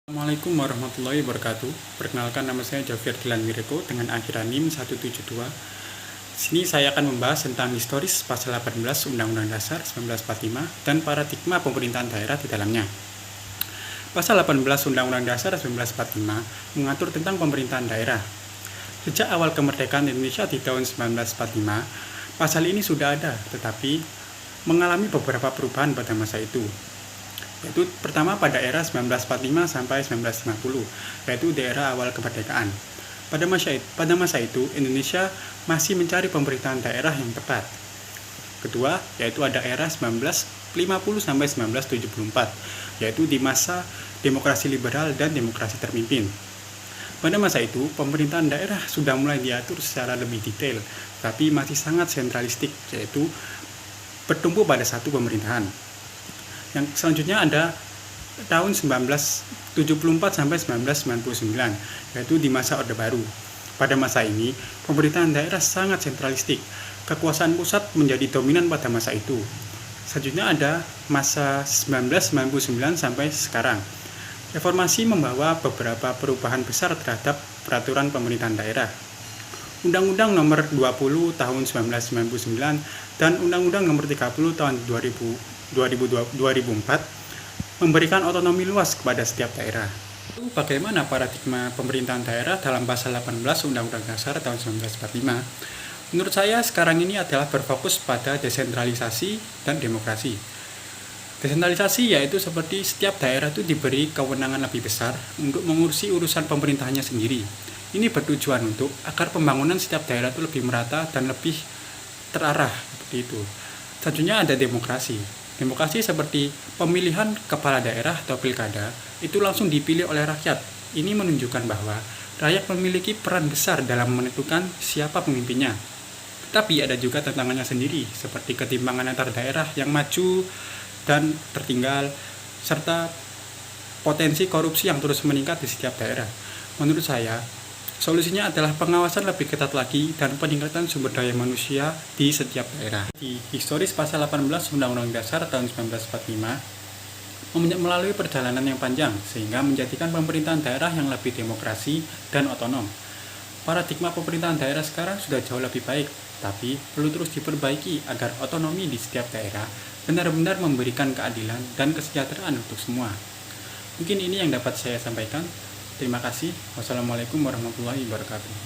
Assalamualaikum warahmatullahi wabarakatuh. Perkenalkan, nama saya Javier Dilan Wireko dengan akhir NIM 172. Sini saya akan membahas tentang historis pasal 18 Undang-Undang Dasar 1945 dan paradigma pemerintahan daerah di dalamnya. Pasal 18 Undang-Undang Dasar 1945 mengatur tentang pemerintahan daerah. Sejak awal kemerdekaan Indonesia di tahun 1945, pasal ini sudah ada, tetapi mengalami beberapa perubahan pada masa itu. Yaitu pertama pada era 1945 sampai 1950, yaitu daerah awal kemerdekaan. Pada masa itu Indonesia masih mencari pemerintahan daerah yang tepat. Kedua, yaitu ada era 1950 sampai 1974, yaitu di masa demokrasi liberal dan demokrasi terpimpin. Pada masa itu, pemerintahan daerah sudah mulai diatur secara lebih detail, tapi masih sangat sentralistik, yaitu bertumpu pada satu pemerintahan. Yang selanjutnya ada tahun 1974 sampai 1999, yaitu di masa Orde Baru. Pada masa ini, pemerintahan daerah sangat sentralistik. Kekuasaan pusat menjadi dominan pada masa itu. Selanjutnya ada masa 1999 sampai sekarang. Reformasi membawa beberapa perubahan besar terhadap peraturan pemerintahan daerah. Undang-Undang Nomor 20 Tahun 1999 dan Undang-Undang Nomor 30 Tahun 2004 memberikan otonomi luas kepada setiap daerah. Bagaimana paradigma pemerintahan daerah dalam pasal 18 Undang-Undang Dasar tahun 1945? Menurut saya sekarang ini adalah berfokus pada desentralisasi dan demokrasi. Desentralisasi yaitu seperti setiap daerah itu diberi kewenangan lebih besar untuk mengurusi urusan pemerintahannya sendiri. Ini bertujuan untuk agar pembangunan setiap daerah itu lebih merata dan lebih terarah seperti itu. Selanjutnya ada demokrasi. Demokrasi seperti pemilihan kepala daerah atau pilkada itu langsung dipilih oleh rakyat. Ini menunjukkan bahwa rakyat memiliki peran besar dalam menentukan siapa pemimpinnya. Tapi ada juga tantangannya sendiri, seperti ketimpangan antar daerah yang maju dan tertinggal, serta potensi korupsi yang terus meningkat di setiap daerah. Menurut saya, solusinya adalah pengawasan lebih ketat lagi dan peningkatan sumber daya manusia di setiap daerah. Di historis pasal 18 Undang-Undang Dasar tahun 1945 melalui perjalanan yang panjang sehingga menjadikan pemerintahan daerah yang lebih demokrasi dan otonom. Paradigma pemerintahan daerah sekarang sudah jauh lebih baik, tapi perlu terus diperbaiki agar otonomi di setiap daerah benar-benar memberikan keadilan dan kesejahteraan untuk semua. Mungkin ini yang dapat saya sampaikan. Terima kasih. Wassalamualaikum warahmatullahi wabarakatuh.